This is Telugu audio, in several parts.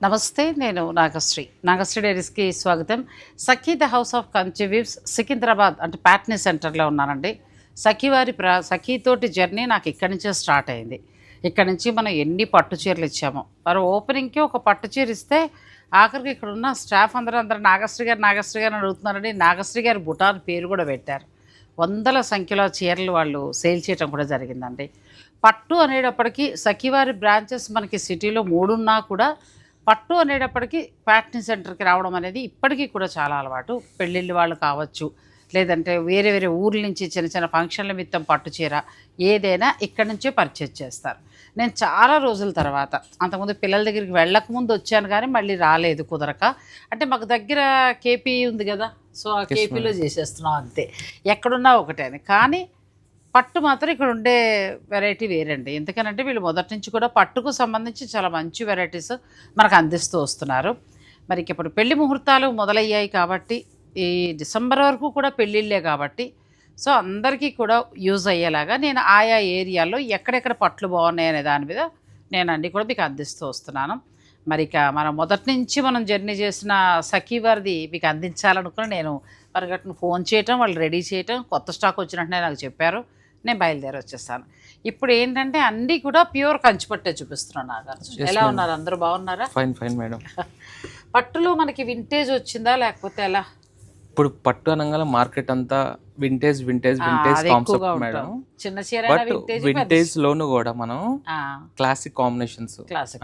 నమస్తే, నేను నాగశ్రీ డైరీస్కి స్వాగతం. Sakhi the house of Kanchi weaves Secunderabad అంటే ప్యాట్నీ సెంటర్లో ఉన్నానండి. సఖీతోటి జర్నీ నాకు ఇక్కడి నుంచే స్టార్ట్ అయింది. ఇక్కడ నుంచి మనం ఎన్ని పట్టు చీరలు ఇచ్చామో, మరి ఓపెనింగ్కి ఒక పట్టు చీర ఇస్తే ఆఖరికి ఇక్కడ ఉన్న స్టాఫ్ అందరూ నాగశ్రీ గారు అడుగుతున్నారండి. నాగశ్రీ గారి బుటాన్ పేరు కూడా పెట్టారు. వందల సంఖ్యలో చీరలు వాళ్ళు సేల్ చేయడం కూడా జరిగిందండి. పట్టు అనేటప్పటికీ సఖీవారి బ్రాంచెస్ మనకి సిటీలో 3 ఉన్నా కూడా పట్టు అనేటప్పటికీ ప్యాట్నీ సెంటర్కి రావడం అనేది ఇప్పటికీ కూడా చాలా అలవాటు. పెళ్ళిళ్ళు వాళ్ళు కావచ్చు, లేదంటే వేరే వేరే ఊర్ల నుంచి చిన్న చిన్న ఫంక్షన్ల నిమిత్తం పట్టు చీర ఏదైనా ఇక్కడి నుంచే పర్చేజ్ చేస్తారు. నేను చాలా రోజుల తర్వాత, అంతకుముందు పిల్లల దగ్గరికి వెళ్ళకముందు వచ్చాను కానీ మళ్ళీ రాలేదు కుదరక. అంటే మాకు దగ్గర కేపీ ఉంది కదా, సో ఆ కేపీలో చేసేస్తున్నాం అంతే, ఎక్కడున్నా ఒకటే అని. కానీ పట్టు మాత్రం ఇక్కడ ఉండే వెరైటీ వేరండి. ఎందుకనంటే వీళ్ళు మొదటి నుంచి కూడా పట్టుకు సంబంధించి చాలా మంచి వెరైటీస్ మనకు అందిస్తూ వస్తున్నారు. మరి ఇప్పుడు పెళ్లి ముహూర్తాలు మొదలయ్యాయి కాబట్టి, ఈ డిసెంబర్ వరకు కూడా పెళ్ళిళ్ళే కాబట్టి, సో అందరికీ కూడా యూజ్ అయ్యేలాగా నేను ఆయా ఏరియాల్లో ఎక్కడెక్కడ పట్లు బాగున్నాయి అనే దాని మీద నేను అన్నీ కూడా మీకు అందిస్తూ వస్తున్నాను. మరి ఇక మనం మొదటి నుంచి మనం జర్నీ చేసిన సఖీ వారిది మీకు అందించాలనుకుని నేను పరిగెట్టును ఫోన్ చేయటం, వాళ్ళు రెడీ చేయటం, కొత్త స్టాక్ వచ్చినట్టునే నాకు చెప్పారు. నేను బయలుదేరి వచ్చేస్తాను. ఇప్పుడు ఏంటంటే అన్నీ కూడా ప్యూర్ కంచిపట్టే చూపిస్తున్నాను. నాగార్జున ఎలా ఉన్నారు? అందరూ బాగున్నారా? Fine madam. పట్టులో మనకి వింటేజ్ వచ్చిందా లేకపోతే ఎలా? ఇప్పుడు పట్టు అనగానే మార్కెట్ అంతా వింటేజ్ కాన్సెప్ట్ మేడం. చిన్న చీర వింటేజ్ లోను కూడా మనం క్లాసిక్ కాంబినేషన్స్,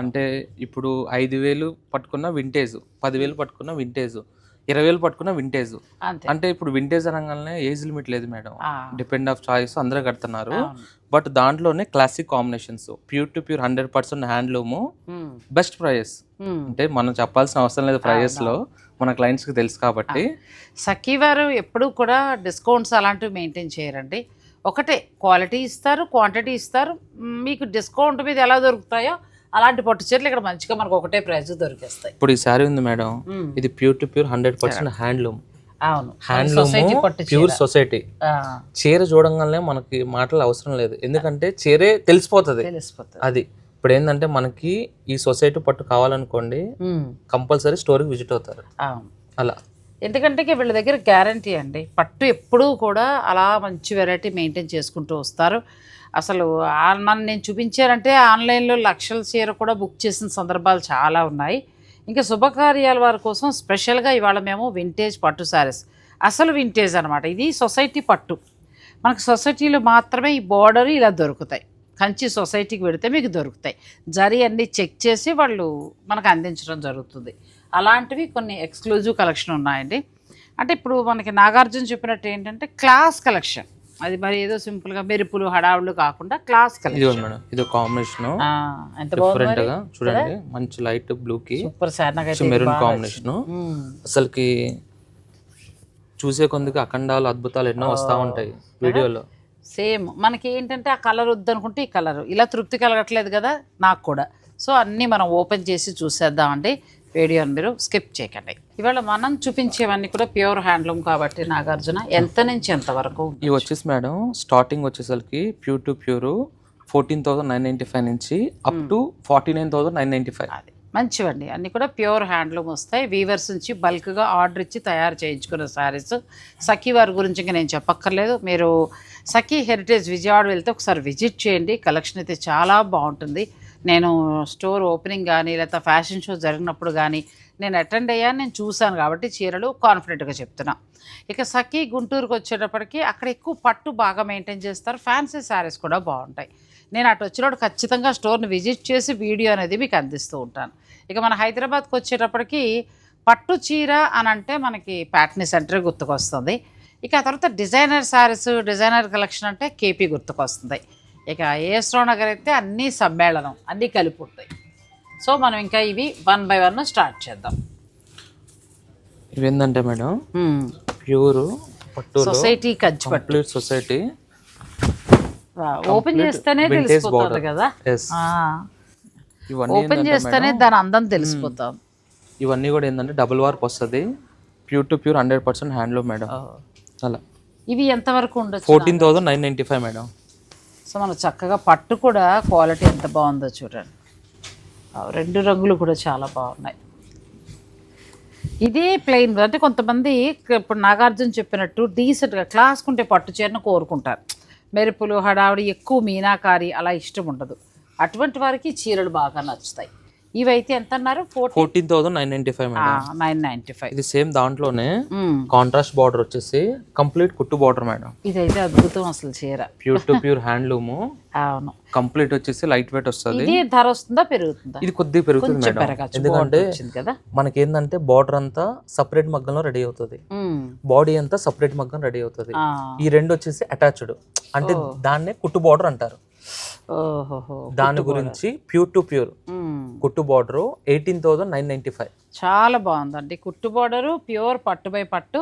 అంటే ఇప్పుడు 5,000 పట్టుకున్న వింటేజ్, 10,000 పట్టుకున్న వింటేజ్, 20,000 పట్టుకున్న వింటేజ్. అంటే ఇప్పుడు వింటేజ్ అనగానే ఏజ్ లిమిట్ లేదు మేడం, డిపెండ్ ఆఫ్ చాయిస్ అందరూ కడుతున్నారు. బట్ దాంట్లోనే classic combinations, pure to pure 100% handloom, best prices. అంటే మనం చెప్పాల్సిన అవసరం లేదు, ప్రైజెస్ లో మన క్లయింట్స్ కి తెలుసు కాబట్టి. సఖీ వారు ఎప్పుడు కూడా డిస్కౌంట్స్ అలాంటివి మెయింటైన్ చేయరండి. ఒకటే క్వాలిటీ ఇస్తారు, క్వాంటిటీ ఇస్తారు. మీకు డిస్కౌంట్ మీద ఎలా దొరుకుతాయో అలాంటి పట్టు చీరలు ఇక్కడ మంచిగా మనకు ఒకటే ప్రైస్ దొరికేస్తాయి. ఇప్పుడు ఈ శారీ ఉంది మేడం, ఇది ప్యూర్ టు ప్యూర్ 100% హ్యాండ్లూమ్. అవును, హ్యాండ్లూమ్ ప్యూర్ సొసైటీ. చీర చూడంగానే మనకి మాటలు అవసరం లేదు, ఎందుకంటే చీరే తెలిసిపోతుంది. అది ఇప్పుడు ఏంటంటే మనకి ఈ సొసైటీ పట్టు కావాలనుకోండి, కంపల్సరీ స్టోర్కి విజిట్ అవుతారు. అలా ఎందుకంటే వీళ్ళ దగ్గర గ్యారంటీ అండి. పట్టు ఎప్పుడూ కూడా అలా మంచి వెరైటీ మెయింటైన్ చేసుకుంటూ వస్తారు. అసలు నేను చూపించారంటే ఆన్లైన్లో లక్షల చీర కూడా బుక్ చేసిన సందర్భాలు చాలా ఉన్నాయి. ఇంకా శుభకార్యాల వారి కోసం స్పెషల్గా ఇవాళ మేము వింటేజ్ పట్టు శారీస్, అసలు వింటేజ్ అనమాట. ఇది సొసైటీ పట్టు. మనకు సొసైటీలో మాత్రమే ఈ బోర్డర్ ఇలా దొరుకుతాయి. కంచి సొసైటీకి పెడితే మీకు దొరుకుతాయి. జరీ అన్నీ చెక్ చేసి వాళ్ళు మనకు అందించడం జరుగుతుంది. అలాంటివి కొన్ని ఎక్స్క్లూజివ్ కలెక్షన్ ఉన్నాయండి. అంటే ఇప్పుడు మనకి నాగార్జున చెప్పినట్టు ఏంటంటే క్లాస్ కలెక్షన్, అది మరి ఏదో సింపుల్ గా మెరుపులు హడావులు కాకుండా క్లాస్ కలెక్షన్. మేడం ఇది కాంబినేషన్ ఎంత డిఫరెంట్ గా చూడండి, మంచి లైట్ బ్లూ కి సూపర్ సార్, మెరూన్ కాంబినేషన్. అసలుకి చూసే కొందుకు అఖండాలు అద్భుతాలు ఎన్నో వస్తూ ఉంటాయి వీడియోలో. సేమ్ మనకి ఏంటంటే ఆ కలర్ వద్దనుకుంటే ఈ కలర్ ఇలా తృప్తి కలగట్లేదు కదా నాకు కూడా. సో అన్నీ మనం ఓపెన్ చేసి చూసేద్దామండి. వీడియోని మీరు స్కిప్ చేయకండి. ఇవాళ మనం చూపించేవన్నీ కూడా ప్యూర్ హ్యాండ్లూమ్ కాబట్టి నాగార్జున ఎంత నుంచి ఎంత వరకు? ఇవి వచ్చేసి మేడం స్టార్టింగ్ వచ్చేసరికి ప్యూర్ టు ప్యూర్ 14,995 నుంచి అప్ టు 49,995. అది మంచివండి. అన్నీ కూడా ప్యూర్ హ్యాండ్లూమ్ వస్తాయి. వీవర్స్ నుంచి బల్క్గా ఆర్డర్ ఇచ్చి తయారు చేయించుకున్న శారీస్. సఖీ వారి గురించి ఇంకా నేను చెప్పక్కర్లేదు. మీరు సఖీ హెరిటేజ్ విజయవాడ వెళ్తే ఒకసారి విజిట్ చేయండి. కలెక్షన్ అయితే చాలా బాగుంటుంది. నేను స్టోర్ ఓపెనింగ్ కానీ లేకపోతే ఫ్యాషన్ షో జరిగినప్పుడు కానీ నేను అటెండ్ అయ్యాను, నేను చూశాను కాబట్టి చీరలు కాన్ఫిడెంట్గా చెప్తున్నా. ఇక సఖీ గుంటూరుకు వచ్చేటప్పటికి అక్కడ ఎక్కువ పట్టు బాగా మెయింటైన్ చేస్తారు. ఫ్యాన్సీ శారీస్ కూడా బాగుంటాయి. నేను అటు వచ్చినప్పుడు ఖచ్చితంగా స్టోర్ని విజిట్ చేసి వీడియో అనేది మీకు అందిస్తూ ఉంటాను. ఇక మన హైదరాబాద్కి వచ్చేటప్పటికి పట్టు చీర అని అంటే మనకి ప్యాట్నీ సెంటర్ గుర్తుకొస్తుంది. ఇక ఆ తర్వాత డిజైనర్ శారీస్, డిజైనర్ కలెక్షన్ అంటే కేపీ గుర్తుకొస్తుంది. ఇక ఏఎస్ రావు నగర్ అయితే అన్నీ సమ్మేళనం, అన్నీ కలిపి ఉంటాయి. సో మనం ఇంకా ఇవి 1 by 1 స్టార్ట్ చేద్దాం. ఇవి ఏంటంటే మేడం ప్యూర్ పట్టు సొసైటీ కంచిపట్టు సొసైటీ. ఓపెన్ చేస్తేనే తెలిసిపోతుంది కదా, ఓపెన్ చేస్తేనే దాని అందం తెలిసిపోతాం. ఇవన్నీ కూడా ఏంటంటే డబుల్ వార్ప్ వస్తుంది, pure to pure 100% handloom madam. అలా ఇవి ఎంతవరకు ఉండొచ్చు? 14,995 మేడం. సో మనకు చక్కగా పట్టు కూడా క్వాలిటీ ఎంత బాగుందో చూడండి. రెండు రంగులు కూడా చాలా బాగున్నాయి. ఇదే ప్లెయిన్ అంటే కొంతమంది ఇప్పుడు నాగార్జున చెప్పినట్టు డీసెంట్గా క్లాస్కుంటే పట్టు చీరను కోరుకుంటారు. మెరుపులు హడావిడి ఎక్కువ మీనాకారి అలా ఇష్టం ఉండదు. అటువంటి వారికి చీరలు బాగా నచ్చుతాయి. ఇవైతే ఎంత అన్నారు? 14,995 మేడం. 995. ఇది సేమ్ దాంట్లోనే కాంట్రాస్ట్ బార్డర్ వచ్చేసి కంప్లీట్ కుట్టు బార్డర్ మేడం. ఇదైతే అద్భుతం అసలు చీర. Pure to pure handloom. అవును. కంప్లీట్ వచ్చేసి లైట్ వెయిట్ వస్తుంది. ఇది ధర వస్తుందా పెరుగుతుందా? ఇది కొద్దిగా పెరుగుతుంది మేడం. ఎందుకంటే మనకి ఏంటంటే బార్డర్ అంతా సపరేట్ మగ్గంలో రెడీ అవుతుంది, బాడీ అంతా సపరేట్ మగ్గం రెడీ అవుతుంది. ఈ రెండు వచ్చేసి అటాచ్డ్, అంటే దాన్నే కుట్టు బార్డర్ అంటారు. దాని గురించి ప్యూర్ టు ప్యూర్ కుట్టు బార్డర్ 18,995. చాలా బాగుందండి. కుట్టు బార్డరు ప్యూర్ పట్టు బై పట్టు.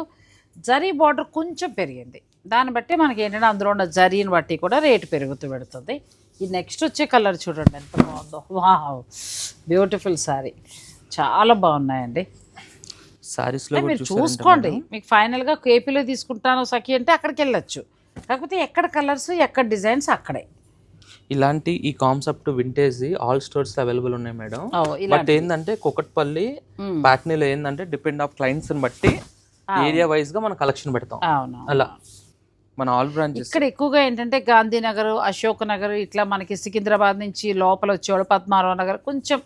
జరీ బార్డర్ కొంచెం పెరిగింది, దాన్ని బట్టి మనకి ఏంటంటే అందులో ఉన్న జరీని బట్టి కూడా రేటు పెరుగుతూ పెడుతుంది. ఈ నెక్స్ట్ వచ్చే కలర్ చూడండి ఎంత బాగుందో. Wow, beautiful sari. చాలా బాగున్నాయండి సారీస్లో. మీరు చూసుకోండి, మీకు ఫైనల్గా కేపీలో తీసుకుంటాను సఖి అంటే అక్కడికి వెళ్ళొచ్చు. కాకపోతే ఎక్కడ కలర్స్ ఎక్కడ డిజైన్స్ అక్కడే. ఇలాంటి ఈ concept vintage all stores available ఉన్నాయి మేడం. బట్ ఏంటంటే కుకట్పల్లి ప్యాట్నీలో ఏంటంటే డిపెండ్ ఆఫ్ క్లయింట్స్ బట్టి ఏరియా వైజ్ గా మనం కలెక్షన్ పెడతాం. అలా మన ఆల్ బ్రాంచెస్ ఇక్కడ ఎక్కువగా ఏంటంటే గాంధీనగర్, అశోక్ నగర్, ఇట్లా మనకి సికింద్రాబాద్ నుంచి లోపల వచ్చేవాడు పద్మారావు నగర్ కొంచెం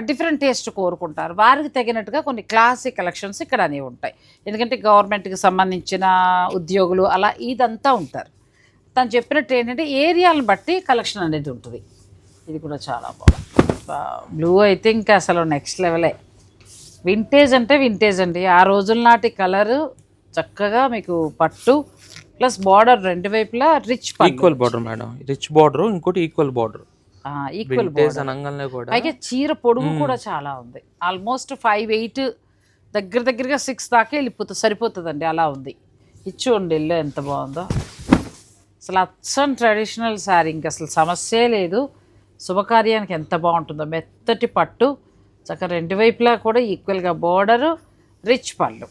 డిఫరెంట్ టేస్ట్ కోరుకుంటారు. వారికి తగినట్టుగా కొన్ని క్లాసిక్ కలెక్షన్స్ ఇక్కడ అనేవి ఉంటాయి. ఎందుకంటే గవర్నమెంట్కి సంబంధించిన ఉద్యోగులు అలా ఇదంతా ఉంటారు. తను చెప్పినట్టు ఏంటంటే ఏరియాలను బట్టి కలెక్షన్ అనేది ఉంటుంది. ఇది కూడా చాలా బాగుంది. బ్లూ అయితే ఇంకా అసలు నెక్స్ట్ లెవెలే. వింటేజ్ అంటే వింటేజ్ అండి. ఆ రోజుల నాటి కలరు చక్కగా మీకు పట్టు ప్లస్ బార్డర్ రెండు వైపులా rich equal border madam. Rich border ఇంకోటి ఈక్వల్ బార్డర్. Equal border. అయితే చీర పొడుగు కూడా చాలా ఉంది. ఆల్మోస్ట్ 5'8" దగ్గరగా 6 దాకా వెళ్ళిపోతుంది, సరిపోతుందండి. అలా ఉంది. ఇచ్చుకోండి ఇల్లు ఎంత బాగుందో అసలు. అచ్చం ట్రెడిషనల్ శారీ, ఇంక అసలు సమస్యే లేదు. శుభకార్యానికి ఎంత బాగుంటుందో. మెత్తటి పట్టు చక్కగా రెండు వైపులా కూడా ఈక్వల్గా బోర్డరు, రిచ్ పళ్ళు.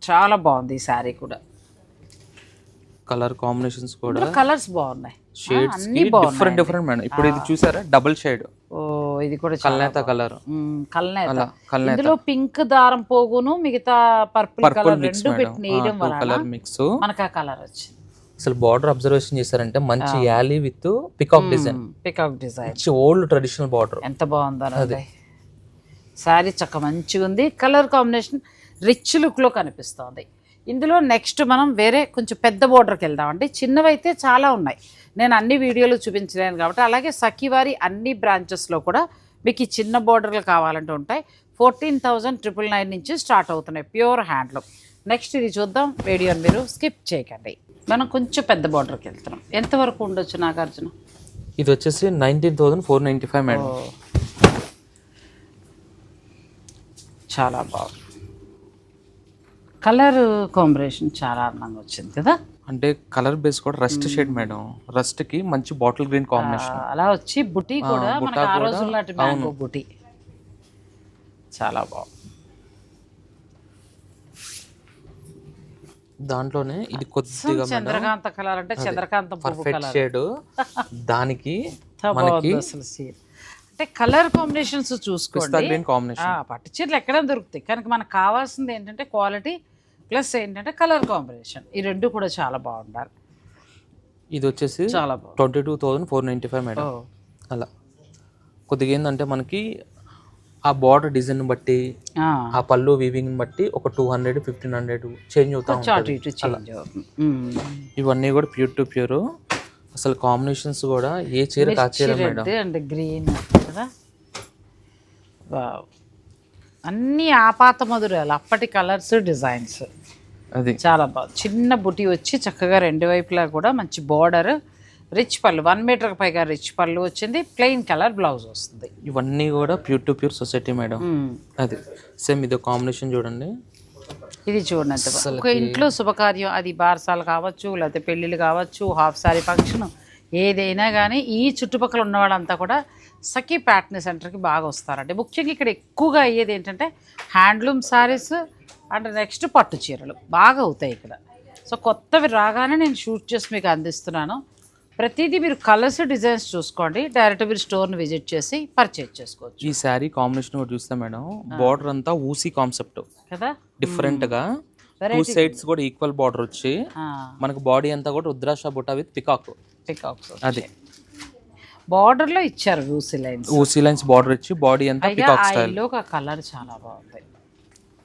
చాలా బాగుంది ఈ శారీ కూడా. కలర్ కాంబినేషన్స్ కూడా కలర్స్ బాగున్నాయి, షేడ్స్ డిఫరెంట్ మేడం. ఇప్పుడు ఇది చూసారా డబుల్ షేడ్. ఇది కూడా కల్నేత కలర్. ఇందులో పింక్ దారం పోగును మిగతా పర్పుల్ కలర్ రెండు పెట్టి నేయడం వల్ల మిక్స్ మనకు ఆ కలర్ వచ్చింది. అసలు బార్డర్ అబ్జర్వేషన్ చేశారంటే మంచి yali with peacock design. Old traditional border ఎంత బాగుందో అది. శారీ చక్క మంచిగా ఉంది. కలర్ కాంబినేషన్ రిచ్ లుక్లో కనిపిస్తుంది. ఇందులో నెక్స్ట్ మనం వేరే కొంచెం పెద్ద బోర్డర్కి వెళ్దామండి. చిన్నవైతే చాలా ఉన్నాయి, నేను అన్ని వీడియోలు చూపించలేను కాబట్టి. అలాగే సఖివారి అన్ని బ్రాంచెస్లో కూడా మీకు ఈ చిన్న బోర్డర్లు కావాలంటే ఉంటాయి. 14,999 నుంచి స్టార్ట్ అవుతున్నాయి, ప్యూర్ హ్యాండ్లూమ్. నెక్స్ట్ ఇది చూద్దాం, వీడియోని మీరు స్కిప్ చేయకండి. మనం కొంచెం పెద్ద బార్డర్కి వెళ్తున్నాం. ఎంతవరకు ఉండొచ్చు నాగార్జున? ఇది వచ్చేసి 19,495 మేడం. చాలా బాగుంది. కలర్ కాంబినేషన్ చాలా అందంగా వచ్చింది కదా. అంటే కలర్ బేస్ కూడా రస్ట్ షేడ్ మేడం. రస్ట్ కి మంచి బాటిల్ గ్రీన్ కాంబినేషన్ అలా వచ్చి బుటీ కూడా మనకి ఆ రోజుల్లో నాటి మ్యాంగో బుటీ చాలా బాగుంది. దాంట్లోనే ఇది కొద్దిగా చంద్రకాంత కలర్ అంటే చంద్రకాంత పర్ఫెక్ట్ షేడ్. దానికి మనకి అంటే కలర్ కాంబినేషన్స్ చూసుకోండి. పట్టు చీరలు ఎక్కడైనా దొరుకుతాయి, కనుక మనకు కావాల్సింది ఏంటంటే క్వాలిటీ ప్లస్ ఏంటంటే కలర్ కాంబినేషన్. ఈ రెండు కూడా చాలా బాగుండాలి. ఇది వచ్చేసి చాలా 22,495 మేడం. అలా కొద్దిగా ఏంటంటే మనకి ఆ బార్డర్ డిజైన్ బట్టి ఆ పళ్ళు వీవింగ్ బట్టి ఒక 200-1,500 చేంజ్ అవుతాయి. ఇవన్నీ కూడా ప్యూర్ టు ప్యూర్. అసలు కాంబినేషన్స్ కూడా ఏ చీర కాచీర మేడం. అంటే గ్రీన్ కదా, అన్ని ఆపాత మధురాలు, అప్పటి కలర్స్ డిజైన్స్. అది చాలా బాగుంది. చిన్న బుటీ వచ్చి చక్కగా రెండు వైపులా కూడా మంచి బార్డర్, రిచ్ పళ్ళు, 1 మీటర్కి పైగా రిచ్ పళ్ళు వచ్చింది. ప్లెయిన్ కలర్ బ్లౌజ్ వస్తుంది. ఇవన్నీ కూడా pure to pure society madam. అది సేమ్ ఇది కాంబినేషన్ చూడండి. ఇది చూడండి, ఒక ఇంట్లో శుభకార్యం, అది బారసాలు కావచ్చు, లేకపోతే పెళ్ళిళ్ళు కావచ్చు, హాఫ్ సారీ ఫంక్షన్, ఏదైనా కానీ ఈ చుట్టుపక్కల ఉన్న వాళ్ళంతా కూడా సఖి ప్యాటర్న్ సెంటర్కి బాగా వస్తారండి. ముఖ్యంగా ఇక్కడ ఎక్కువగా అయ్యేది ఏంటంటే హ్యాండ్లూమ్ శారీస్ అండ్ నెక్స్ట్ పట్టు చీరలు బాగా అవుతాయి ఇక్కడ. సో కొత్తవి రాగానే నేను షూట్ చేసి మీకు అందిస్తున్నాను. ప్రతిదీ మీరు కలర్స్ డిజైన్స్ చూసుకోండి, డైరెక్ట్ మీరు స్టోర్ని విజిట్ చేసి పర్చేజ్ చేసుకోవచ్చు. ఈ శారీ కాంబినేషన్ కూడా చూస్తే మేడం, బార్డర్ అంతా ఊసీ కాన్సెప్ట్ కదా, డిఫరెంట్ గా 2 సైడ్స్ కూడా ఈక్వల్ బార్డర్ వచ్చి మనకు బాడీ అంతా కూడా రుద్రాక్ష బుట్ట విత్ పికాక్స్ అది బార్డర్ లో ఇచ్చారు ఊసీ లైన్స్ బార్డర్ ఇచ్చి బాడీ అంతా పికాక్ స్టైల్. కలర్ చాలా బాగుంది.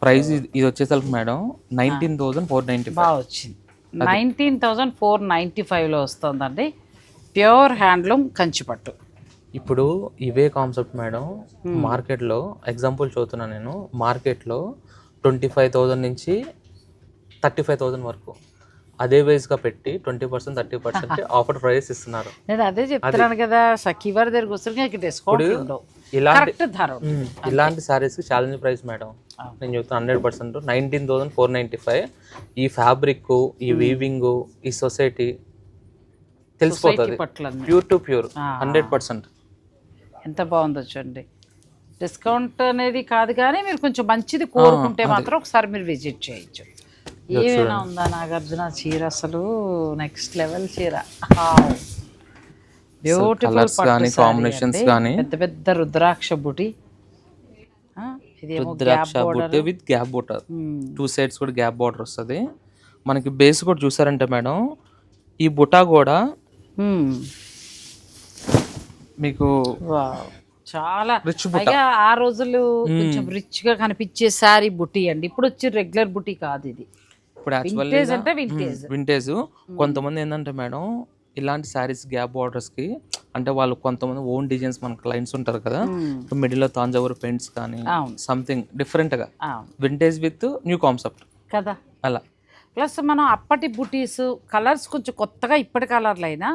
ప్రైస్ ఇది వచ్చేసరికి మేడం 19,495 బాగా వచ్చింది. 19,495లో వస్తుందండి. ప్యూర్ హ్యాండ్లూమ్ కంచిపట్టు. ఇప్పుడు ఇవే కాన్సెప్ట్ మేడం మార్కెట్లో ఎగ్జాంపుల్ చూస్తున్నా నేను, మార్కెట్లో 25,000 నుంచి 35,000 వరకు అదే వైజ్గా పెట్టి 20% 30% ఆఫర్ ప్రైస్ ఇస్తున్నారు. నేను అదే చెప్తున్నాను కదా, సఖీ వారి దగ్గరికి వస్తే డిస్కౌంట్ ఇలాంటి సారీస్ ఛాలెంజ్ ప్రైస్ మేడం. నేను చెప్తాను 100%. 19,495. ఈ ఫ్యాబ్రిక్, ఈ వీవింగ్, ఈ సొసైటీ తెలిసిపోతుంది. Pure to pure 100%. ఎంత బాగుందో చూడండి. డిస్కౌంట్ అనేది కాదు కానీ మీరు కొంచెం మంచిది కోరుకుంటే మాత్రం ఒకసారి మీరు విజిట్ చేయొచ్చు. ఏమైనా ఉందా నాగార్జున చీర, అసలు నెక్స్ట్ లెవెల్ చీర. బ్యూటిఫుల్ కాంబినేషన్స్ గానీ, పెద్ద పెద్ద రుద్రాక్ష బుటి, రుద్రాక్ష బుట్టి విత్ గ్యాప్ బోర్డర్, 2 సైడ్స్ కూడా గ్యాప్ బోర్డర్ వస్తుంది. మనకి బేస్ కూడా చూసారంటే మేడం, ఈ బుటా కూడా మీకు చాలా పైగా ఆ రోజులు కొంచెం రిచ్ గా కనిపించే సారీ బుట్టి అండి. ఇప్పుడు వచ్చి రెగ్యులర్ బుట్టి కాదు ఇది. ఇప్పుడు వింటేజ్. కొంతమంది ఏంటంటే మేడం, ఇలాంటి శారీస్ గ్యాప్ బార్డర్స్ కి అంటే వాళ్ళు కొంతమంది ఓన్ డిజైన్స్ మన క్లయింట్స్ ఉంటారు కదా, మిడిల్ లో తాంజావూరు పెయింట్స్ కానీ సంథింగ్ డిఫరెంట్ గా వింటేజ్ విత్ న్యూ కాన్సెప్ట్ కదా అలా. ప్లస్ మనం అప్పటి బుటీస్ కలర్స్ కొంచెం కొత్తగా ఇప్పటి కలర్లు అయినా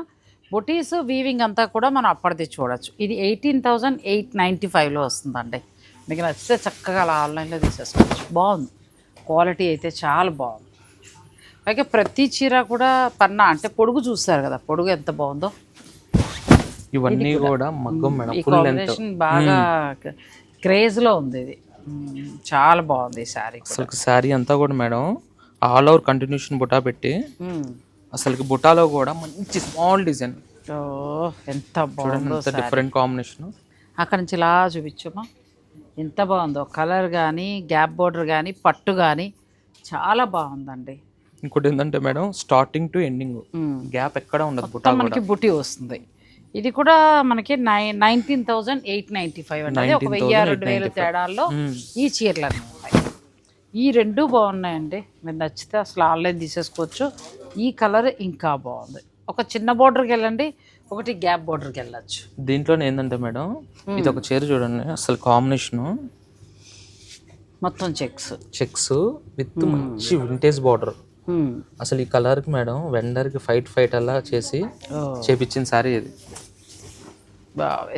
బుటీస్ వీవింగ్ అంతా కూడా మనం అప్పటిది చూడొచ్చు. ఇది 18,895లో వస్తుందండి. మీకు నచ్చితే చక్కగా అలా ఆన్లైన్లో తీసేసుకోవచ్చు. బాగుంది, క్వాలిటీ అయితే చాలా బాగుంది. పైగా ప్రతి చీర కూడా పన్నా అంటే పొడుగు చూస్తారు కదా, పొడుగు ఎంత బాగుందో. ఇవన్నీ కూడా మగ్గం మేడం, ఈ కాంబినేషన్ బాగా క్రేజ్లో ఉంది. ఇది చాలా బాగుంది ఈ శారీ. అసలు శారీ అంతా కూడా మేడం ఆల్ ఓవర్ కంటిన్యూషన్ బుటా పెట్టి, అసలు బుటాలో కూడా మంచి స్మాల్ డిజైన్. ఎంత బాగుందో, డిఫరెంట్ కాంబినేషన్. అక్కడ నుంచి ఇలా చూపించమ్మా, ఎంత బాగుందో కలర్ కానీ, గ్యాప్ బోర్డర్ కానీ, పట్టు కానీ చాలా బాగుందండి. ఇంకోటి ఏంటంటే madam, starting to ending gap ఎక్కడ ఉండదు, బుటా మనకి బుటీ వస్తుంది. ఇది కూడా మనకి 19,895 అంటే 1,000-2,000 తేడాల్లో ఈ చీరలు అన్నీ ఉంటాయి. ఈ రెండు బాగున్నాయండి. మీరు నచ్చితే అసలు ఆన్లైన్ తీసేసుకోవచ్చు. ఈ కలర్ ఇంకా బాగుంది. ఒక చిన్న బోర్డర్కి వెళ్ళండి, ఒకటి గ్యాప్ బోర్డర్కి వెళ్ళచ్చు. దీంట్లోనే ఏంటంటే మేడం, ఇది ఒక చీర చూడండి, అసలు కాంబినేషన్ మొత్తం చెక్స్ విత్ మంచి వింటేజ్ బార్డర్. అసలు ఈ కలర్ కి మేడం వెండర్ కి ఫైట్ అలా చేసి చేపించిన సారీ ఇది.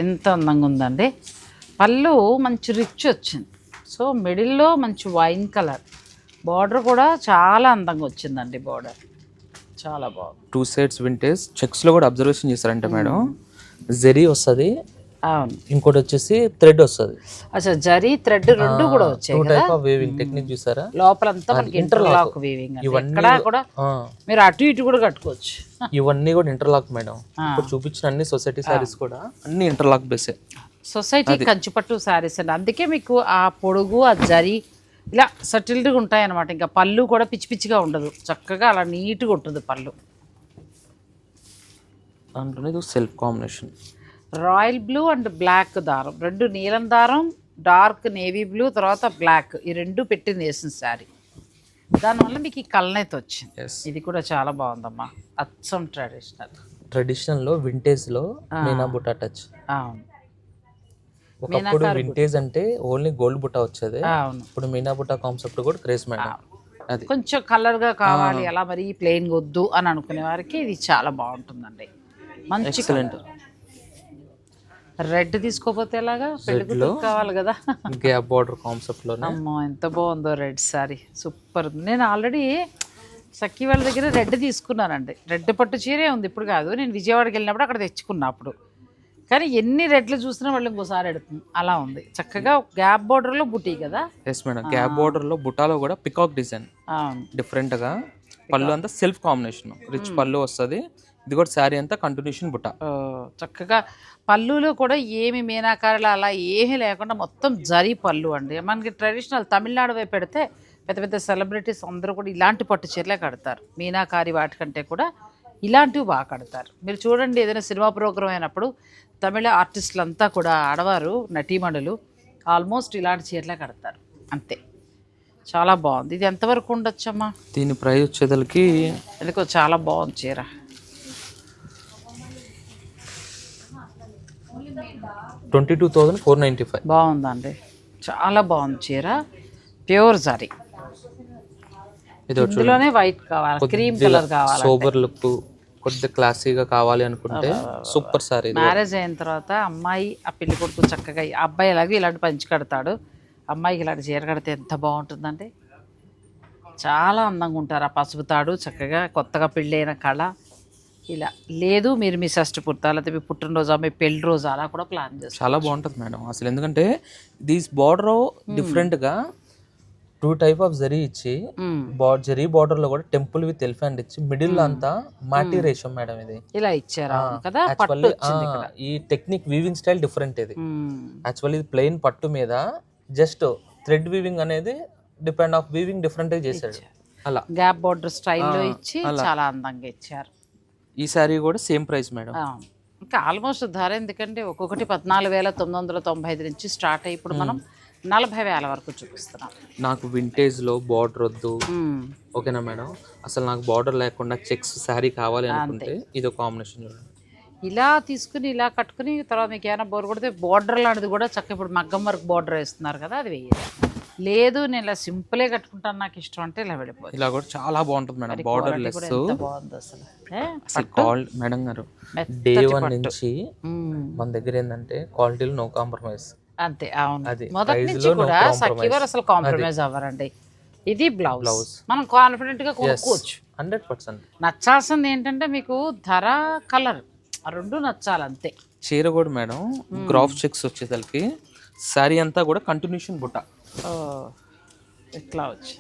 ఎంత అందంగా ఉందండి. పళ్ళు మంచి రిచ్ వచ్చింది. సో మిడిల్లో మంచి వైన్ కలర్, బార్డర్ కూడా చాలా అందంగా వచ్చిందండి. బార్డర్ చాలా బాగుంది. 2 సైడ్స్ వింటేజ్. చెక్స్ లో కూడా అబ్జర్వేషన్ చేస్తారంటే మేడం, జరీ వస్తుంది, అవును, ఇంకోటి వచ్చేసి థ్రెడ్ వస్తుంది. అసలు జరీ థ్రెడ్ రెండు కూడా వచ్చాయి కదా. వీవింగ్ టెక్నిక్ చూసారా, లోపలంతా మనకి ఇంటర్లాక్ వీవింగ్. ఇక్కడ కూడా మీరు అటు ఇటు కూడా కట్టుకోవచ్చు. ఇవన్నీ కూడా ఇంటర్లాక్ మేడం. ఇప్పుడు చూపించిన అన్ని సొసైటీ సారీస్ కూడా అన్ని ఇంటర్లాక్ బేసే. సొసైటీ కంచిపట్టు సారీస్ అండి. అందుకే మీకు ఆ పొడుగు, ఆ జరీ ఇలా సటిల్డ్గా ఉంటాయి అన్నమాట. ఇంకా పళ్ళు కూడా పిచ్చి పిచ్చిగా ఉండదు, చక్కగా అలా నీట్గా ఉంటుంది పళ్ళు. దాంట్లోనే self combination royal blue and black దారం, రెండు నీలం దారం, డార్క్ నేవీ బ్లూ, తర్వాత బ్లాక్, ఈ రెండు పెట్టి వేసిన శారీ. దానివల్ల మీకు ఈ కలనైతే వచ్చింది. ఇది కూడా చాలా బాగుందమ్మా. అచ్చం ట్రెడిషనల్లో వింటేజ్లో మీనా బుటా టచ్. అవును, ఒకప్పుడు వింటేజ్ అంటే ఓన్లీ గోల్డ్ బుటా వచ్చేది. ఇప్పుడు మీనా బుటా కాన్సెప్ట్ కూడా క్రేజ్ మేడం. అది కొంచెం కలర్గా కావాలి, అలా మరి ప్లెయిన్ వద్దు అని అనుకునే వారికి ఇది చాలా బాగుంటుందండి. మంచి ఎక్సలెంట్. రెడ్ తీసుకోపోతే ఎలాగా, పెళ్లి కావాలి కదా. గ్యాప్ బోర్డర్ కాన్సెప్ట్ లో అమ్మో ఎంత బాగుందో రెడ్ సారీ, సూపర్. నేను ఆల్రెడీ సఖీ వాళ్ళ దగ్గర రెడ్ తీసుకున్నానండి. రెడ్ పట్టు చీరే ఉంది, ఇప్పుడు కాదు. నేను విజయవాడకి వెళ్ళినప్పుడు అక్కడ తెచ్చుకున్నా అప్పుడు. కానీ ఎన్ని రెడ్లు చూసినా వాళ్ళు ఇంకోసారి ఎడుతుంది, అలా ఉంది. చక్కగా గ్యాప్ బోర్డర్ లో బుటీ కదా. ఎస్ మేడం, గ్యాప్ బోర్డర్ లో బుటాలో కూడా పికాక్ డిజైన్ డిఫరెంట్ గా. పళ్ళు అంతా సెల్ఫ్ కాంబినేషన్, రిచ్ పళ్ళు వస్తుంది. ఇది కూడా శారీ అంతా కంటిన్యూషన్ బుట్ట. చక్కగా పళ్ళులో కూడా ఏమి మీనాకారులు అలా ఏమీ లేకుండా మొత్తం జరీ పళ్ళు అండి. మనకి ట్రెడిషనల్ తమిళనాడు వైపు పెడితే పెద్ద పెద్ద సెలబ్రిటీస్ అందరూ కూడా ఇలాంటి పట్టు చీరలే కడతారు. మీనాకారి వాటికంటే కూడా ఇలాంటివి బాగా కడతారు. మీరు చూడండి, ఏదైనా సినిమా ప్రోగ్రామ్ అయినప్పుడు తమిళ ఆర్టిస్టులు అంతా కూడా ఆడవారు నటీమణులు ఆల్మోస్ట్ ఇలాంటి చీరలే కడతారు అంతే. చాలా బాగుంది. ఇది ఎంతవరకు ఉండొచ్చమ్మా? దీని ప్రైస్ వచ్చేదలకి ఎందుకో చాలా బాగుంది చీర. $22,495. బాగుందండి, చాలా బాగుంది చీర. ప్యూర్ జరీ. ఇందులోనే వైట్ కావాలి, క్రీమ్ కలర్ కావాలి, సోబర్ లుక్, కొద్దిగా క్లాసీగా కావాలి అనుకుంటే సూపర్ సారీ. మ్యారేజ్ అయిన తర్వాత అమ్మాయి ఆ పెళ్లి కొడుకు చక్కగా, అబ్బాయి ఎలాగో ఇలాంటి పంచి కడతాడు, అమ్మాయికి ఇలాంటి చీర కడితే ఎంత బాగుంటుందండి. చాలా అందంగా ఉంటారు. ఆ పసుపు తాడు చక్కగా కొత్తగా పెళ్ళైన కళ ఇలా లేదు. మీరు మీ షష్టి పుట్ట లేకపోతే మీ పుట్టినరోజు, మీ పెళ్లి రోజు అలా కూడా ప్లాన్ చేస్తారు. చాలా బాగుంటుంది మేడం అసలు. ఎందుకంటే దీస్ బార్డర్ డిఫరెంట్గా 2 టైప్ ఆఫ్ జరీ ఇచ్చి, జరీ బార్డర్ లో కూడా టెంపుల్ విత్ ఎలిఫెంట్ ఇచ్చి, మిడిల్ లో అంతా మాటీ రేషం మేడం. ఇది ఇలా ఇచ్చారా కదా? ఈ టెక్నిక్ వీవింగ్ స్టైల్ డిఫరెంట్. ఇది యాక్చువల్లీ ఇది ప్లెయిన్ పట్టు మీద జస్ట్ థ్రెడ్ వీవింగ్ అనేది డిపెండ్ ఆఫ్ వీవింగ్ డిఫరెంట్ గా చేశాడు. అలా గ్యాప్ బార్డర్ స్టైల్లో ఇచ్చి చాలా అందంగా ఇచ్చారు. ఈ సారీ కూడా సేమ్ ప్రైస్ మేడం. ఇంకా ఆల్మోస్ట్ ధర ఎందుకంటే ఒక్కొక్కటి 14,995 నుంచి స్టార్ట్ అయ్యి ఇప్పుడు మనం 40,000 వరకు చూపిస్తున్నాం. నాకు వింటేజ్ లో బార్డర్ వద్దు, ఓకేనా మేడం? అసలు నాకు బార్డర్ లేకుండా చెక్స్ శారీ కావాలి అనుకుంటే ఇది ఒక కాంబినేషన్ చూడండి. ఇలా తీసుకుని ఇలా కట్టుకుని తర్వాత మీకు ఏమైనా బోర్ కొడితే బార్డర్ లాంటిది కూడా చక్కగా ఇప్పుడు మగ్గం వర్క్ బార్డర్ వేస్తున్నారు కదా, అది వేయాలి. లేదు నేను ఇలా సింపులే కట్టుకుంటాను నాకు ఇష్టం అంటే ఇలా వెళ్ళిపోతుంది. ఇలా కూడా చాలా బాగుంటుంది మేడం. బార్డర్ లెస్ బాగుంది అసలు. మేడం గారు డే 1 నుంచి మన దగ్గర ఏంటంటే క్వాలిటీలో నో కాంప్రమైజ్ అంతే. అవును, మొదటి నుంచి కూడా సఖీవారు అసలు కాంప్రమైజ్ అవ్వరండి. ఇది బ్లౌజ్ మనం కాన్ఫిడెంట్ గా కొనుక్కోవచ్చు 100%. నచ్చాల్సింది ఏంటంటే మీకు ధర, కలర్ ఆ రెండు నచ్చాలి అంతే. చీర కూడా మేడం గ్రాఫ్ చెక్స్ వచ్చేసరికి శారీ అంతా కూడా కంటిన్యూషన్ బుట్ట ఇట్లా వచ్చి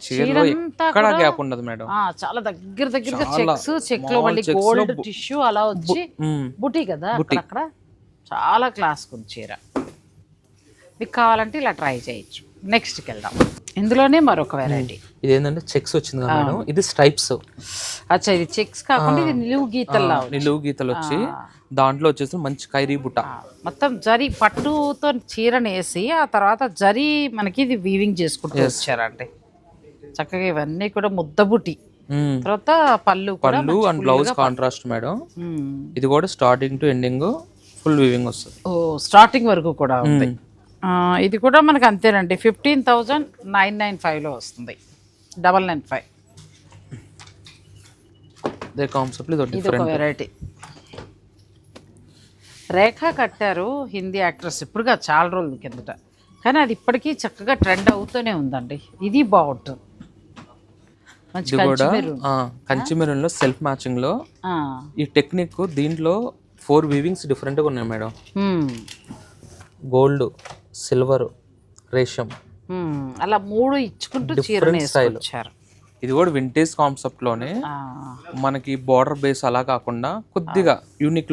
చీరలో ఎక్కడ గ్యాప్ ఉండదు మేడం. చాలా దగ్గరగా చెక్స్ లో మళ్ళీ గోల్డ్ టిష్యూ అలా వచ్చి బుటీ కదా అక్కడ. చాలా క్లాస్ ఉంది చీర. మీకు కావాలంటే ఇలా ట్రై చేయొచ్చు. నెక్స్ట్కి వెళ్దాం. ఇందులోనే మరొక వెరైటీ. ఇది ఏంటంటే చెక్స్ వచ్చింది కదా మేడం, ఇది స్ట్రైప్స్. అచ్చా, ఇది చెక్స్ కాకుండా ఇది నిలువు గీతలు వచ్చి దాంట్లో వచ్చేసి మంచి ఖైరీ బుట్ట. మొత్తం జరీ పట్టుతో చీరను వేసి ఆ తర్వాత జరీ మనకి ఇది వీవింగ్ చేసుకుంటూ వచ్చారండి చక్కగా. ఇవన్నీ కూడా ముద్ద బుట్టి. తర్వాత పళ్ళు అండ్ బ్లౌజ్ కాంట్రాస్ట్ మేడం. ఇది కూడా starting to ending full weaving వస్తుంది. స్టార్టింగ్ వరకు కూడా ఉంది. ఇది కూడా మనకు అంతేనండి, 15,995లో వస్తుంది. 995 ఇది ఒక వెరైటీ. రేఖా కట్టారు, హిందీ యాక్ట్రెస్, ఇప్పుడుగా చాలా రోజుల కిందట, కానీ అది ఇప్పటికీ చక్కగా ట్రెండ్ అవుతూనే ఉందండి. ఇది బాగుంటుంది. కంచి మెరూన్ లో సెల్ఫ్ మ్యాచింగ్ లో ఈ టెక్నిక్. దీంట్లో 4 వీవింగ్స్ డిఫరెంట్ గా ఉన్నాయి మేడం. గోల్డ్, సిల్వర్, రేషం అలా 3 ఇచ్చుకుంటూ చీరని వేసుకొచ్చారు. ఇది కూడా వింటేజ్ కాన్సెప్ట్ లోనే మనకి బార్డర్ బేస్ అలా కాకుండా కొద్దిగా యూనిక్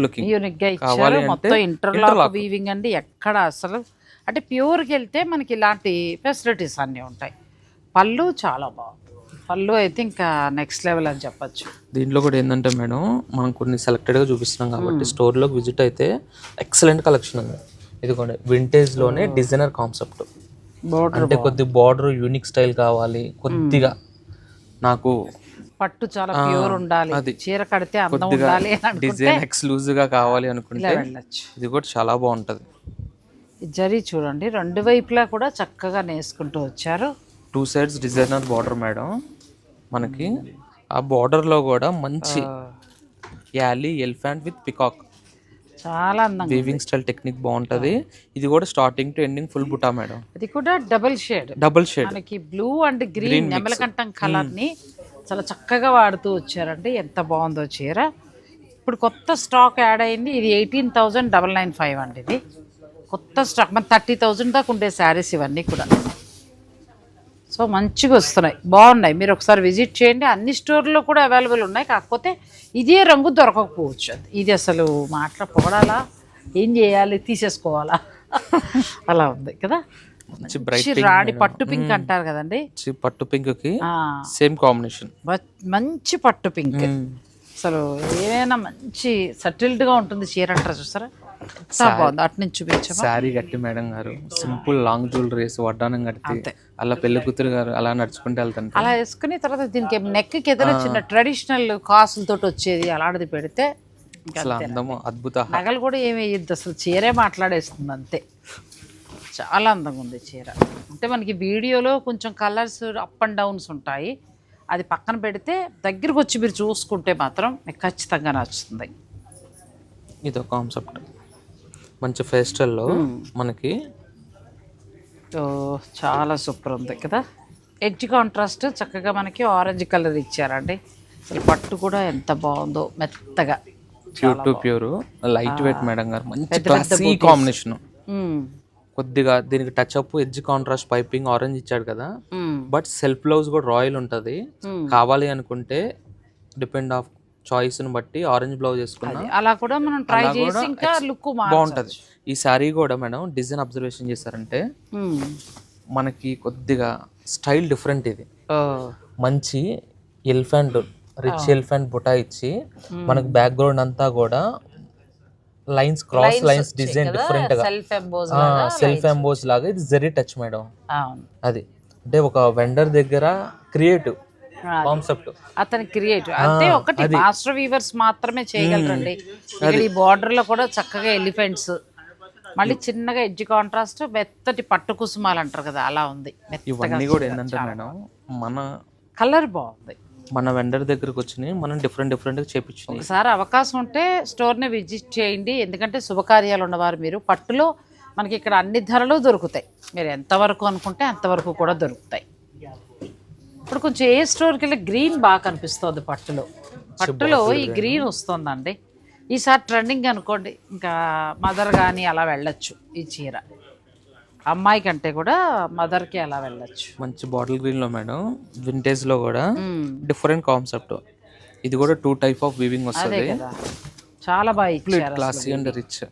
గా ఇచ్చారు. మొత్తం ఇంటర్లాక్ వీవింగ్ అండి. ఎక్కడ అసలు అంటే ప్యూర్కి వెళ్తే మనకి ఇలాంటి ఫెసిలిటీస్ అన్నీ ఉంటాయి. పళ్ళు చాలా బాగుంది. పళ్ళు అయితే ఇంకా నెక్స్ట్ లెవెల్ అని చెప్పచ్చు. దీంట్లో కూడా ఏంటంటే మేడం మనం కొన్ని సెలెక్టెడ్గా చూపిస్తున్నాం కాబట్టి స్టోర్లోకి విజిట్ అయితే ఎక్సలెంట్ కలెక్షన్ ఉంది. ఇది కూడా వింటేజ్ లోనే డిజైనర్ కాన్సెప్ట్. అంటే కొద్ది బార్డర్ యూనిక్ స్టైల్ కావాలి, కొద్దిగా నాకు పట్టు చాలా ప్యూర్ ఉండాలి, చీర కడితే అందం ఉండాలి, డిజైన్ ఎక్స్క్లూజివ్ గా కావాలి అనుకుంటే ఇది కూడా చాలా బాగుంటది. జరీ చూడండి 2 వైపులా కూడా చక్కగా నేసుకుంటూ వచ్చారు. 2 sides డిజైనర్ బార్డర్ మేడం. మనకి ఆ బార్డర్ లో కూడా మంచి యాలీ ఎలిఫెంట్ విత్ పికాక్, చాలా అందంగా వీవింగ్ స్టైల్ టెక్నిక్ బాగుంటది. ఇది కూడా స్టార్టింగ్ టు ఎండింగ్ ఫుల్ బుటా మేడం. ఇది కూడా డబుల్ షేడ్ మనకి బ్లూ అండ్ గ్రీన్ నెమలకంఠం కలర్ ని చాలా చక్కగా వాడుతూ వచ్చారండి. ఎంత బాగుందో చీర. ఇప్పుడు కొత్త స్టాక్ యాడ్ అయింది. ఇది 18,995 అండి. ఇది కొత్త స్టాక్. మన 30,000 దాకా ఉండే శారీస్ ఇవన్నీ కూడా. సో సో మంచిగా వస్తున్నాయి, బాగున్నాయి. మీరు ఒకసారి విజిట్ చేయండి. అన్ని స్టోర్లో కూడా అవైలబుల్ ఉన్నాయి. కాకపోతే ఇదే రంగు దొరకకపోవచ్చు. ఇది అసలు పొగడాలా, ఏం చేయాలి, తీసేసుకోవాలా అలా ఉంది కదా. రాడి పట్టు పింక్ అంటారు కదండి, పట్టు పింక్ కి సేమ్ కాంబినేషన్, మంచి పట్టు పింక్. అసలు ఏమైనా మంచి సెటిల్డ్గా ఉంటుంది చీర అంటారు చూసారా, బాగుంది. అటు నుంచి చూపించా. శారీ కట్టి మేడం గారు సింపుల్ లాంగ్ జ్యువెలరీస్ వడ్డానం కట్టి అలా పెళ్లి కూతురు గారు అలా నడుచుకుంటూ వెళ్తాను. అలా వేసుకుని తర్వాత దీనికి నెక్కి ఎదురు చిన్న ట్రెడిషనల్ కాసులతో వచ్చేది అలాంటిది పెడితే అద్భుత. నగలు కూడా ఏమి వేయద్దు, అసలు చీరే మాట్లాడేస్తుంది అంతే. చాలా అందంగా ఉంది చీర. అంటే మనకి వీడియోలో కొంచెం కలర్స్ అప్ అండ్ డౌన్స్ ఉంటాయి, అది పక్కన పెడితే దగ్గరకు వచ్చి మీరు చూసుకుంటే మాత్రం మీకు ఖచ్చితంగా నచ్చుతుంది. ఇదో కాన్సెప్ట్ మంచి ఫెస్టల్లో మనకి చాలా సూపర్ ఉంది కదా. ఎడ్జ్ కాంట్రాస్ట్ చక్కగా మనకి ఆరెంజ్ కలర్ ఇచ్చారండి. అసలు పట్టు కూడా ఎంత బాగుందో, మెత్తగా ప్యూర్ లైట్ వెయిట్ మేడం గారు. మంచి క్లాసీ కాంబినేషన్. కొద్దిగా దీనికి touch up edge contrast piping orange ఇచ్చాడు కదా, బట్ సెల్ఫ్ బ్లౌజ్ కూడా రాయల్ ఉంటుంది. కావాలి అనుకుంటే డిపెండ్ ఆఫ్ చాయిస్ ని బట్టి ఆరెంజ్ బ్లౌజ్ వేసుకున్నా అలా కూడా మనం ట్రై చేసి ఇంకా లుక్ బాగుంటది. ఈ సారీ కూడా మేడం డిజైన్ అబ్జర్వేషన్ చేశారంటే మనకి కొద్దిగా స్టైల్ డిఫరెంట్. ఇది మంచి ఎలిఫెంట్, రిచ్ ఎలిఫెంట్ బుటా ఇచ్చి మనకి బ్యాక్గ్రౌండ్ అంతా కూడా lines, cross lines design different గా సెల్ఫ్ ఎంబోస్ లాగా. ఇది జరీ టచ్ మేడం. అది అంటే ఒక వెండర్ దగ్గర క్రియేటివ్ కాన్సెప్ట్, అతని క్రియేటివ్ అంటే ఒకటి మాస్టర్ వీవర్స్ మాత్రమే చేయగలరండి. ఇక్కడ ఈ బార్డర్ లో కూడా చక్కగా ఎలిఫెంట్స్, మళ్ళీ చిన్నగా ఎడ్జ్ కాంట్రాస్ట్, మెత్తటి పట్టు కుసుమాలు అంటారు కదా అలా ఉంది. ఇవన్నీ కూడా ఏంటంటే మేడం మన కలర్ బాగుంది. మన వెండర్ దగ్గరకు వచ్చినాయి, మనం డిఫరెంట్ గా చేపించాం. ఒకసారి అవకాశం ఉంటే స్టోర్ని విజిట్ చేయండి. ఎందుకంటే శుభకార్యాలు ఉన్నవారు మీరు. పట్టులో మనకి ఇక్కడ అన్ని ధరలు దొరుకుతాయి. మీరు ఎంతవరకు అనుకుంటే అంతవరకు కూడా దొరుకుతాయి. ఇప్పుడు కొంచెం ఏ స్టోర్కి వెళ్ళి గ్రీన్ బాగా కనిపిస్తుంది పట్టులో ఈ గ్రీన్ వస్తుందండి. ఈసారి ట్రెండింగ్ అనుకోండి, ఇంకా మదర్ కానీ అలా వెళ్ళొచ్చు. ఈ చీర అమ్మాయి కంటే కూడా మదర్కి అలా వెళ్ళొచ్చు. మంచి బాటిల్ గ్రీన్ లో మేడం, వింటేజ్ లో కూడా డిఫరెంట్ కాన్సెప్ట్. ఇది కూడా 2 టైప్ ఆఫ్ వీవింగ్ వస్తుంది. చాలా బాగా ఇచ్చారు, క్లాసీ అండ్ రిచ్.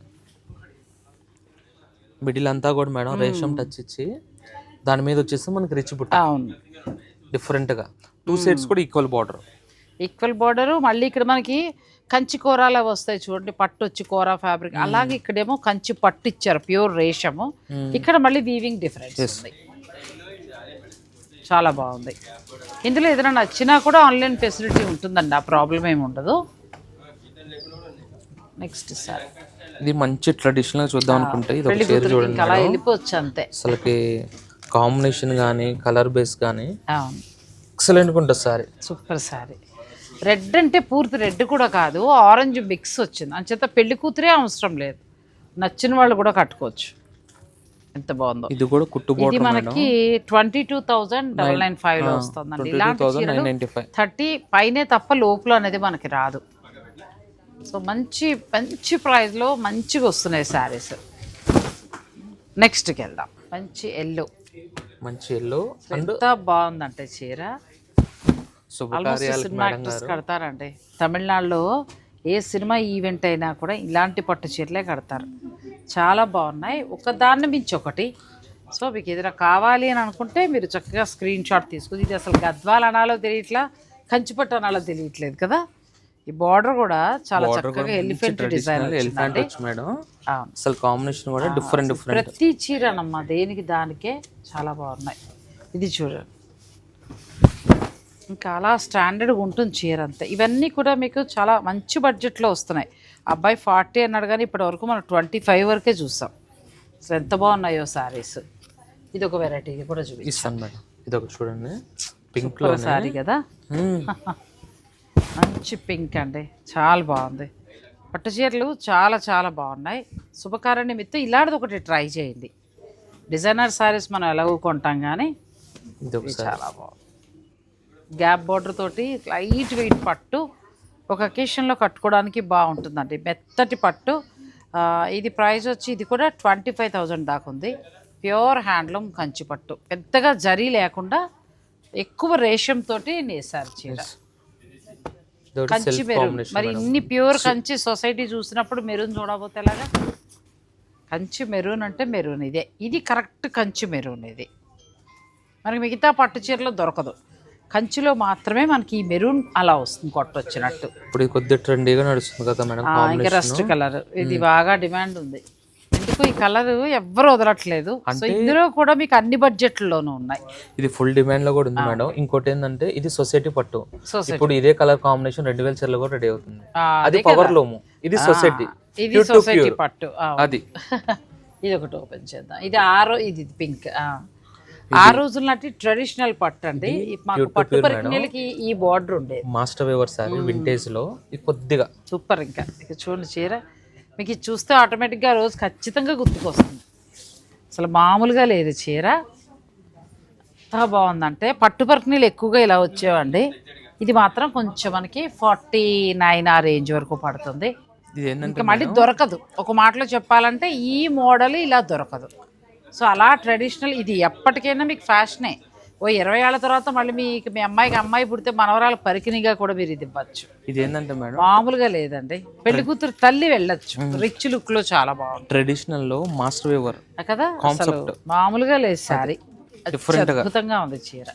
మిడిల్ అంతా కూడా మేడం రేషం టచ్ ఇచ్చి దాని మీద వచ్చేసి మనకి రిచ్ బుట్ట. అవును, డిఫరెంట్ గా 2 సైడ్స్ కూడా ఈక్వల్ బార్డర్. మళ్ళీ ఇక్కడ మనకి కంచి కూరలు వస్తాయి చూడండి, పట్టు వచ్చి కూర ఫ్యాబ్రిక్. అలాగే ఇక్కడేమో కంచి పట్టు ఇచ్చారు, ప్యూర్ రేషము. ఇక్కడ మళ్ళీ వీవింగ్ డిఫరెన్స్ ఉంది. చాలా బాగుంది. ఇందులో ఏదైనా నచ్చినా కూడా ఆన్లైన్ ఫెసిలిటీ ఉంటుందండి, ఆ ప్రాబ్లం ఏమి ఉండదు. నెక్స్ట్ సార్ ఇది మంచి ట్రెడిషనల్ చూద్దాం అనుకుంటే ఇది ఒక చీర చూడండి, అలా వెళ్ళిపోవచ్చు అంతే. అసలుకి కాంబినేషన్ కానీ కలర్ బేస్ కానీ ఎక్సలెంట్ ఉంటుంది సారీ. Super sorry. రెడ్ అంటే పూర్తి రెడ్ కూడా కాదు, ఆరెంజ్ మిక్స్ వచ్చింది. అంచేత పెళ్లి కూతురే అవసరం లేదు, నచ్చిన వాళ్ళు కూడా కట్టుకోవచ్చు. ఎంత బాగుందో. ఇది కూడా కుట్టు బోర్డర్. ఇది మనకి 22,995 లో వస్తుందండి. ఇలాంటి 30 పైనే తప్ప లోపల అనేది మనకి రాదు. సో మంచి మంచి ప్రైస్లో మంచిగా వస్తున్నాయి శారీస్. నెక్స్ట్కి వెళ్దాం. మంచి ఎల్లో ఎంత బాగుందంటే చీర. సినిమా యాక్టర్స్ కడతారండి తమిళనాడులో. ఏ సినిమా ఈవెంట్ అయినా కూడా ఇలాంటి పట్టు చీరలే కడతారు. చాలా బాగున్నాయి, ఒకదాన్ని మించి ఒకటి. సో మీకు ఏదైనా కావాలి అని అనుకుంటే మీరు చక్కగా స్క్రీన్ షాట్ తీసుకుని. ఇది అసలు గద్వాల్ అనాలో తెలియట్లా, కంచిపట్టు అనాలో తెలియట్లేదు కదా. ఈ బార్డర్ కూడా చాలా చక్కగా ఎలిఫెంట్ డిజైన్ మేడం. అసలు కాంబినేషన్ కూడా డిఫరెంట్. ప్రతి చీరనమ్మా దేనికి దానికే చాలా బాగున్నాయి. ఇది చూడండి, ఇంకా అలా స్టాండర్డ్గా ఉంటుంది చీర అంతా. ఇవన్నీ కూడా మీకు చాలా మంచి బడ్జెట్లో వస్తున్నాయి. అబ్బాయి 40 అన్నాడు కానీ ఇప్పటి వరకు మనం 25 వరకే చూసాం. అసలు ఎంత బాగున్నాయో శారీస్. ఇది ఒక వెరైటీ, ఇది కూడా చూపిస్తాను మేడం. ఇది ఒక చూడండి, పింక్ శారీ కదా, మంచి పింక్ అండి, చాలా బాగుంది. పట్టు చీరలు చాలా చాలా బాగున్నాయి. శుభకార్య నిమిత్తం ఇలాంటిది ఒకటి ట్రై చేయండి. డిజైనర్ శారీస్ మనం ఎలాగో కొంటాం కానీ ఇది చాలా బాగుంది. గ్యాప్ బార్డర్ తోటి లైట్ వెయిట్ పట్టు, ఒక అకేషన్లో కట్టుకోవడానికి బాగుంటుందండి. మెత్తటి పట్టు. ఇది ప్రైస్ వచ్చి ఇది కూడా 25,000 దాకా ఉంది. ప్యూర్ హ్యాండ్లూమ్ కంచి పట్టు, పెద్దగా జరీ లేకుండా ఎక్కువ రేషం తోటి నేసారు చీర. కంచి మెరూన్, మరి ఇన్ని ప్యూర్ కంచి సొసైటీ చూసినప్పుడు మెరూన్ చూడబోతే ఎలాగా? కంచి మెరూన్ అంటే మెరూన్ ఇదే, ఇది కరెక్ట్ కంచి మెరూన్. ఇది మనకి మిగతా పట్టు చీరలో దొరకదు, కంచిలో మాత్రమే మనకి ఈ మెరూన్ అలా వస్తుంది కొట్టొచ్చినట్టు. ఇప్పుడు కొద్దిగా ట్రెండీగా నడుస్తుంది కదా మేడం. ఇంకా రస్ట్ కలర్ ఇది బాగా డిమాండ్ ఉంది. ఎందుకు ఈ కలర్ ఎవ్వరు వదలట్లేదు. సో ఇందులో కూడా మీకు అన్ని బడ్జెట్లలోనూ ఉన్నాయి. ఇది ఫుల్ డిమాండ్ లో కూడా ఉంది మేడం. ఇంకోటి ఏంటంటే ఇది సొసైటీ పట్టు. ఇప్పుడు ఇదే కలర్ కాంబినేషన్ 2000 చీరలో కూడా రెడీ అవుతుంది. అది పవర్ లూమ్, ఇది సొసైటీ, ఇది సొసైటీ పట్టు. అది ఇది ఒకటి ఓపెన్ చేద్దాం. ఇది ఇది పింక్. ఆ రోజుల నాటి ట్రెడిషనల్ పట్టు అండి. మాకు పట్టు పరికిణీలకి ఈ బార్డర్ ఉండేది. మాస్టర్ వేవర్ సారీ వింటేజ్ లో ఇది కొద్దిగా సూపర్. ఇంకా ఇక చూడండి చీర, మీకు ఇది చూస్తే ఆటోమేటిక్గా రోజు ఖచ్చితంగా గుర్తుకొస్తుంది. అసలు మామూలుగా లేదు చీర, ఎంత బాగుందంటే పట్టు పరికిణీలు ఎక్కువగా ఇలా వచ్చేవండి. ఇది మాత్రం కొంచెం మనకి 49 ఆ రేంజ్ వరకు పడుతుంది. ఇంకా మళ్ళీ దొరకదు. ఒక మాటలో చెప్పాలంటే ఈ మోడల్ ఇలా దొరకదు. సో అలా ట్రెడిషనల్ ఇది ఎప్పటికైనా మీకు ఫ్యాషనే. ఓ 20 ఏళ్ళ తర్వాత మళ్ళీ మీకు మీ అమ్మాయి పుడితే మనవరాలు పరికిణిగా కూడా మీరు ఇది ఇవ్వచ్చు. ఇది ఏంటంటే మేడం మామూలుగా లేదండి, పెళ్లి కూతురు తల్లి వెళ్ళొచ్చు. రిచ్ లుక్ లో చాలా బాగుంది. ట్రెడిషనల్ లో మాస్టర్ వేవర్ కదా, అసలు మామూలుగా లేదు సారీ, అద్భుతంగా ఉంది చీర.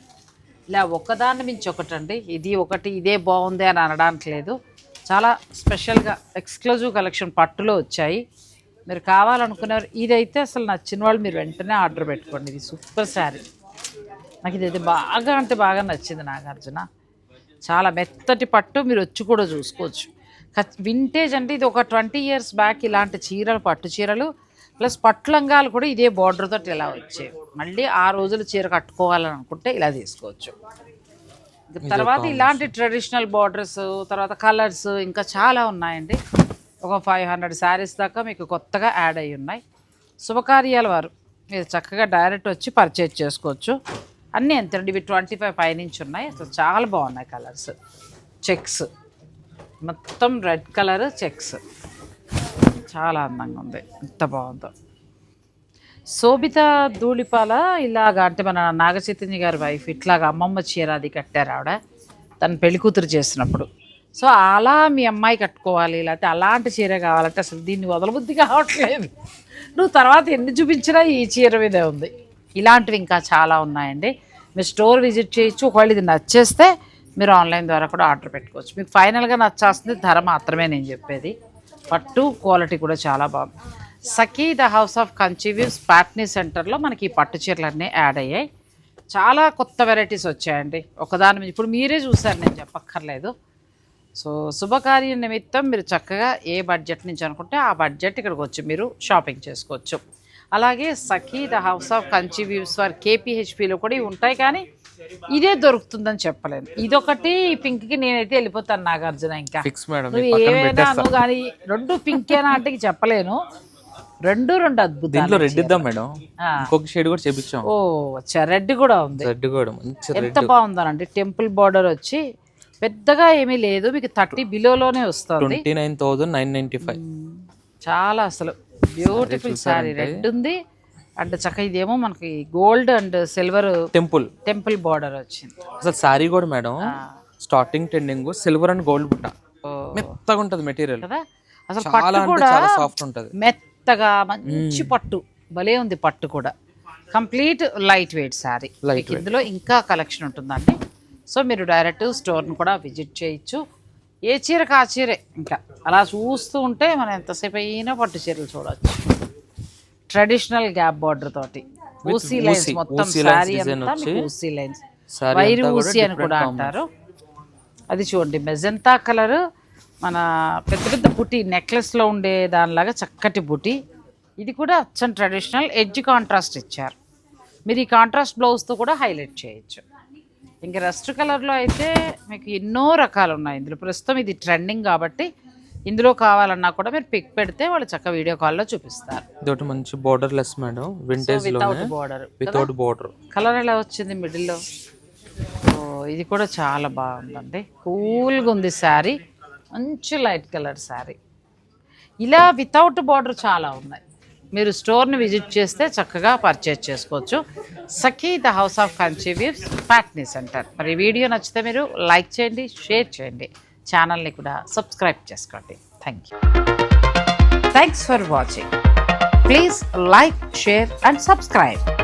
ఇలా ఒకదాన్ని మించి ఒకటండి. ఇది ఒకటి ఇదే బాగుంది అని అనడానికి లేదు. చాలా స్పెషల్గా ఎక్స్క్లూజివ్ కలెక్షన్ పట్టులో వచ్చాయి. మీరు కావాలనుకునేవారు ఇదైతే అసలు నచ్చిన వాళ్ళు మీరు వెంటనే ఆర్డర్ పెట్టుకోండి. ఇది సూపర్ శారీ. నాకు ఇదైతే బాగా అంటే బాగా నచ్చింది నాగార్జున. చాలా మెత్తటి పట్టు, మీరు వచ్చి కూడా చూసుకోవచ్చు. వింటేజ్ అంటే ఇది ఒక 20 years బ్యాక్ ఇలాంటి చీరలు, పట్టు చీరలు ప్లస్ పట్టు లంగాలు కూడా ఇదే బార్డర్ తోటి ఇలా వచ్చేవి. మళ్ళీ ఆ రోజులు చీర కట్టుకోవాలని అనుకుంటే ఇలా తీసుకోవచ్చు. తర్వాత ఇలాంటి ట్రెడిషనల్ బార్డర్స్, తర్వాత కలర్స్ ఇంకా చాలా ఉన్నాయండి. ఒక 500 శారీస్ దాకా మీకు కొత్తగా యాడ్ అయ్యి ఉన్నాయి. శుభకార్యాల వారు మీరు చక్కగా డైరెక్ట్ వచ్చి పర్చేజ్ చేసుకోవచ్చు. అన్నీ ఎంతండి, ఇవి 25 పైనుంచి ఉన్నాయి. అసలు చాలా బాగున్నాయి కలర్స్. చెక్స్ మొత్తం రెడ్ కలర్ చెక్స్ చాలా అందంగా ఉంది. ఎంత బాగుందో. శోభిత ధూళిపాల ఇలాగా అంటే మన నాగచైతన్య గారి వైఫ్ ఇట్లాగ అమ్మమ్మ చీర అది కట్టారు ఆవిడ తను పెళ్లి కూతురు చేసినప్పుడు. సో అలా మీ అమ్మాయి కట్టుకోవాలి, లేకపోతే అలాంటి చీర కావాలంటే అసలు దీన్ని వదలబుద్ధి కావట్లేదు. నువ్వు తర్వాత ఎన్ని చూపించినా ఈ చీర మీదే ఉంది. ఇలాంటివి ఇంకా చాలా ఉన్నాయండి. మీరు స్టోర్ విజిట్ చేయొచ్చు. ఒకవేళ ఇది నచ్చేస్తే మీరు ఆన్లైన్ ద్వారా కూడా ఆర్డర్ పెట్టుకోవచ్చు. మీకు ఫైనల్గా నచ్చాల్సింది ధర మాత్రమే నేను చెప్పేది. పట్టు క్వాలిటీ కూడా చాలా బాగుంది. Sakhi the house of Kanchi weaves Patny సెంటర్లో మనకి ఈ పట్టు చీరలన్నీ యాడ్ అయ్యాయి. చాలా కొత్త వెరైటీస్ వచ్చాయండి. ఒకదాని మీద ఇప్పుడు మీరే చూసారు, నేను చెప్పక్కర్లేదు. సో శుభకార్య నిమిత్తం మీరు చక్కగా ఏ బడ్జెట్ నుంచి అనుకుంటే ఆ బడ్జెట్ ఇక్కడికి వచ్చి మీరు షాపింగ్ చేసుకోవచ్చు. అలాగే Sakhi the house of Kanchi weaves వారి కేపీహెచ్పిలో కూడా ఇవి ఉంటాయి, కానీ ఇదే దొరుకుతుందని చెప్పలేను. ఇదొకటి పింక్కి నేనైతే వెళ్ళిపోతాను నాగార్జున. ఇంకా నువ్వు ఏమైనా నువ్వు కానీ రెండు పింకేనా అంటే చెప్పలేను. రెండు అద్భుతాలు. ఓ రెడ్ కూడా ఉంది. ఎంత బాగుందనండి. టెంపుల్ బార్డర్ వచ్చి పెద్దగా ఏమీ లేదు, మీకు 30 బిలోలోనే వస్తుంది. 29,995. చాలా అసలు బ్యూటిఫుల్ సారీ. రెడ్ ఉంది అంటే చక్కగా. ఇదేమో మనకి gold and silver temple border వచ్చింది. అసలు సారీ కూడా madam starting trending silver and gold బుట్ట మెత్తగా ఉంటది మెటీరియల్ కదా. అసలు పట్టు కూడా సాఫ్ట్ ఉంటది, మెత్తగా మంచి పట్టు భలే ఉంది. పట్టు కూడా కంప్లీట్ లైట్ వెయిట్ సారీ. ఇందులో ఇంకా కలెక్షన్ ఉంటుందండి. సో మీరు డైరెక్ట్ స్టోర్ని కూడా విజిట్ చేయొచ్చు. ఏ చీరకు ఆ చీరే. ఇంకా అలా చూస్తూ ఉంటే మనం ఎంతసేపు అయినా పట్టు చీరలు చూడవచ్చు. ట్రెడిషనల్ గ్యాప్ బార్డర్ తోటి ఊసీ లైన్స్, మొత్తం శారీ అంతా ఊసీ లైన్స్, వైరి ఊసీ అని కూడా అంటారు. అది చూడండి మెజంతా కలర్, మన పెద్ద పెద్ద బుటీ నెక్లెస్లో ఉండే దానిలాగా చక్కటి బుటీ. ఇది కూడా అచ్చం ట్రెడిషనల్. ఎడ్జ్ కాంట్రాస్ట్ ఇచ్చారు. మీరు ఈ కాంట్రాస్ట్ బ్లౌజ్తో కూడా హైలైట్ చేయొచ్చు. ఇంకా రస్ట్ కలర్లో అయితే మీకు ఎన్నో రకాలు ఉన్నాయి. ఇందులో ప్రస్తుతం ఇది ట్రెండింగ్ కాబట్టి ఇందులో కావాలన్నా కూడా మీరు పిక్ పెడితే వాళ్ళు చక్కగా వీడియో కాల్లో చూపిస్తారు. ఇది మంచి border less madam, vintage without border. Colour ఎలా వచ్చింది మిడిల్లో. ఇది కూడా చాలా బాగుందండి. కూల్గా ఉంది శారీ, మంచి లైట్ కలర్ శారీ. ఇలా వితౌట్ బార్డర్ చాలా ఉన్నాయి. మీరు స్టోర్ని విజిట్ చేస్తే చక్కగా పర్చేజ్ చేసుకోవచ్చు. Sakhi the house of Kanchi weaves Patny centre. మరి వీడియో నచ్చితే మీరు లైక్ చేయండి, షేర్ చేయండి, ఛానల్ని కూడా సబ్స్క్రైబ్ చేసుకోండి. Thanks for watching. Please like, share and subscribe.